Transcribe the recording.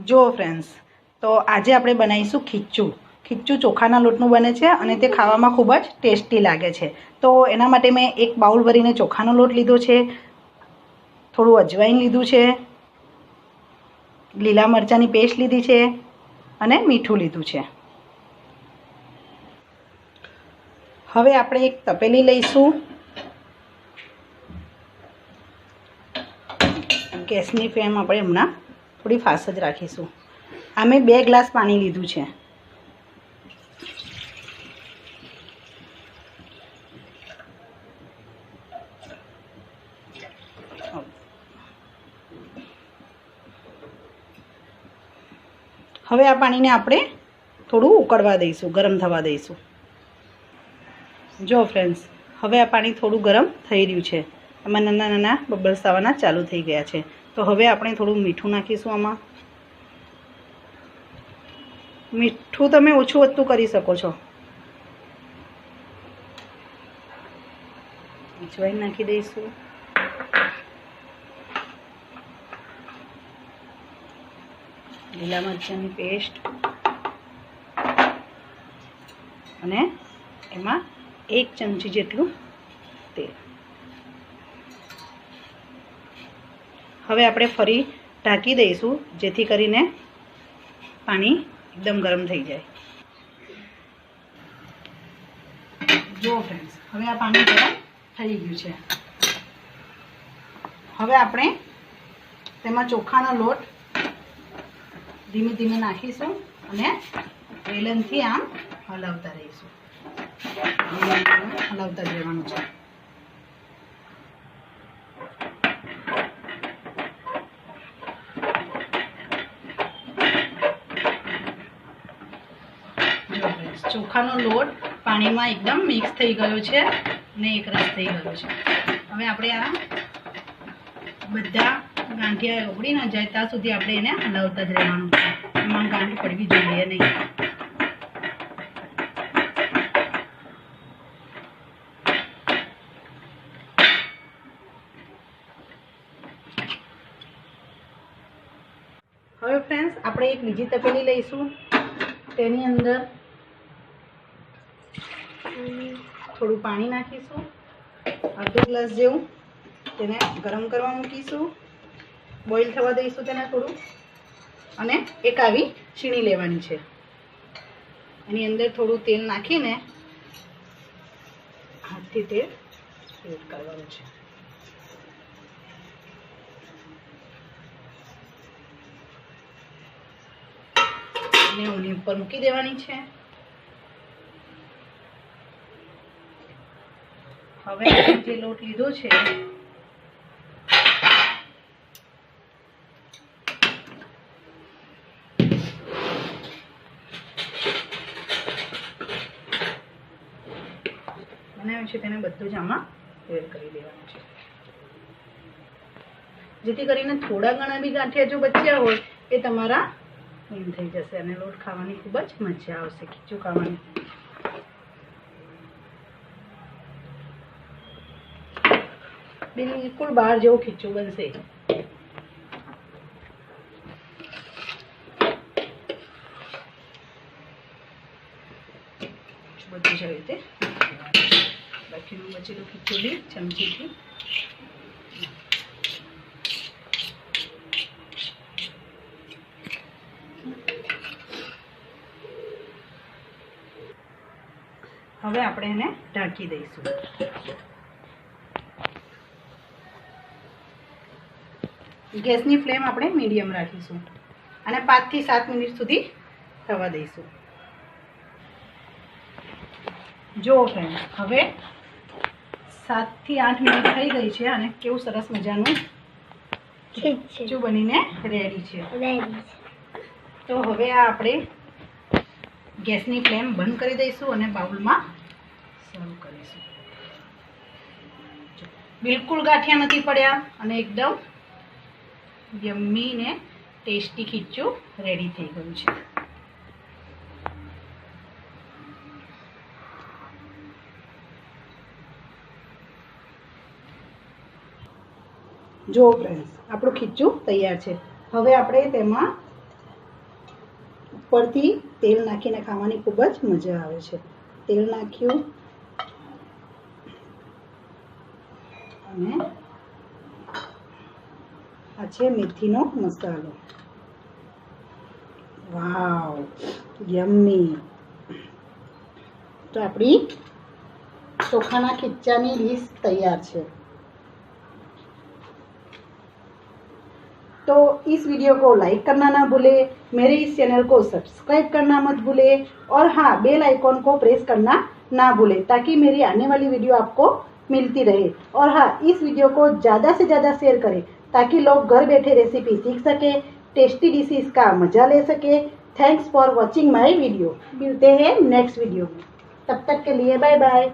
જો ફ્રેન્ડ્સ, તો આજે આપણે બનાવીશું ખીચું. ખીચું ચોખાના લોટનું બને છે અને તે ખાવામાં ખૂબ જ ટેસ્ટી લાગે છે. તો એના માટે મેં એક બાઉલ ભરીને ચોખાનો લોટ લીધો છે, થોડું અજવાઈન લીધું છે, લીલા મરચાંની પેસ્ટ લીધી છે અને મીઠું લીધું છે. હવે આપણે એક તપેલી લઈશું. ગેસની ફ્લેમ આપણે હમણાં થોડી ફાસ્ટ જ રાખીશું. આ મેં 2 ગ્લાસ પાણી લીધું છે. હવે આ પાણીને આપણે થોડું ઉકળવા દઈશું, ગરમ થવા દઈશું. જો ફ્રેન્ડ્સ, હવે આ પાણી થોડું ગરમ થઈ રહ્યું છે. એમાં નાના નાના બબલ્સ આવવાના ચાલુ થઈ ગયા છે. તો હવે આપણે થોડું મીઠું નાખીશું. આમાં મીઠું તમે ઓછું વધતું કરી શકો છો. અજવાઈન નાખી દઈશું. લીલા મરચાંની પેસ્ટ અને એમાં 1 ચમચી જેટલું તેલ. હવે આપણે ફરી ઢાંકી દઈશું, જેથી કરીને પાણી એકદમ ગરમ થઈ જાય. જો ફ્રેન્ડ્સ, હવે આ પાણી ગરમ થઈ ગયું છે. હવે આપણે તેમાં ચોખાનો લોટ ધીમે ધીમે નાખીશું અને વેલણથી આમ હલાવતા રહીશું. હલાવતા જ રહેવાનું છે. ચોખાનો લોટ પાણીમાં એકદમ મિક્સ થઈ ગયો છે અને એકરસ થઈ ગયો છે. હવે આપણે આ બધા ગાંઠિયા ઓગળી ન જાય ત્યાં સુધી આપણે એને હલાવતા જ રહેવાનું છે. એમાં ગાંઠ પડવી જોઈએ નહીં. હવે ફ્રેન્ડ્સ, આપણે એક બીજી તપેલી લઈશું. તેની અંદર થોડું પાણી નાખીશું, અડધો ગ્લાસ જેવું. તેને ગરમ કરવા મૂકીશું, બોઇલ થવા દઈશું તેને થોડું. અને એક આવી છીણી લેવાની છે. એની અંદર થોડું તેલ નાખીને હાથથી તેલ એડ કરવાનું છે. અને ઓની ઉપર મૂકી દેવાની છે. હવે જે લોટ લીધો છે બનાવ્યું છે તેને બધું જ આમાં એડ કરી દેવાનું છે, જેથી કરીને થોડા ઘણા બી ગાંઠિયા જો બચ્યા હોય એ તમારા એમ થઈ જશે અને લોટ ખાવાની ખૂબ જ મજા આવશે. ખીચું ખાવાની. બિલકુલ બહાર જેવું ખીચું બનશે. બધું જ રીતે બાકીનું બચેલું ખીચું બી ચમચીથી હવે આપણે એને ઢાંકી દઈશું. ગેસની ફ્લેમ આપણે મીડિયમ રાખીશું અને 5 થી 7 મિનિટ સુધી થવા દઈશું. જો ફ્રેન્ડ, હવે 7 થી 8 મિનિટ થઈ ગઈ છે અને કેવું સરસ મજાનું ખીચું બનીને રેડી છે. તો હવે આ આપણે ગેસની ફ્લેમ બંધ કરી દઈશું અને બાઉલમાં સર્વ કરીશું. બિલકુલ ગાંઠિયા નથી પડ્યા અને એકદમ યમ્મી ને ટેસ્ટી ખીચું રેડી થઈ ગયું છે. જો ફ્રેન્ડ્સ, આપણું ખીચું તૈયાર છે. હવે આપણે તેમાં ઉપરથી તેલ નાખીને ખાવાની ખૂબ જ મજા આવે છે. તેલ નાખ્યું અને આ છે મેથીનો મસાલો. વાવ, યમ્મી. તો આપણી ચોખાના ખીચાની ડીશ तैयार है. तो इस वीडियो को लाइक करना ना भूले, मेरे इस चैनल को सब्सक्राइब करना मत भूले और हाँ बेल आइकॉन को प्रेस करना ना भूले ताकि मेरी आने वाली वीडियो आपको मिलती रहे. और हाँ, इस वीडियो को ज़्यादा से ज़्यादा शेयर करें ताकि लोग घर बैठे रेसिपी सीख सके, टेस्टी डिशेस का मज़ा ले सके. Thanks for watching my video. मिलते हैं नेक्स्ट वीडियो में. तब तक के लिए बाय बाय.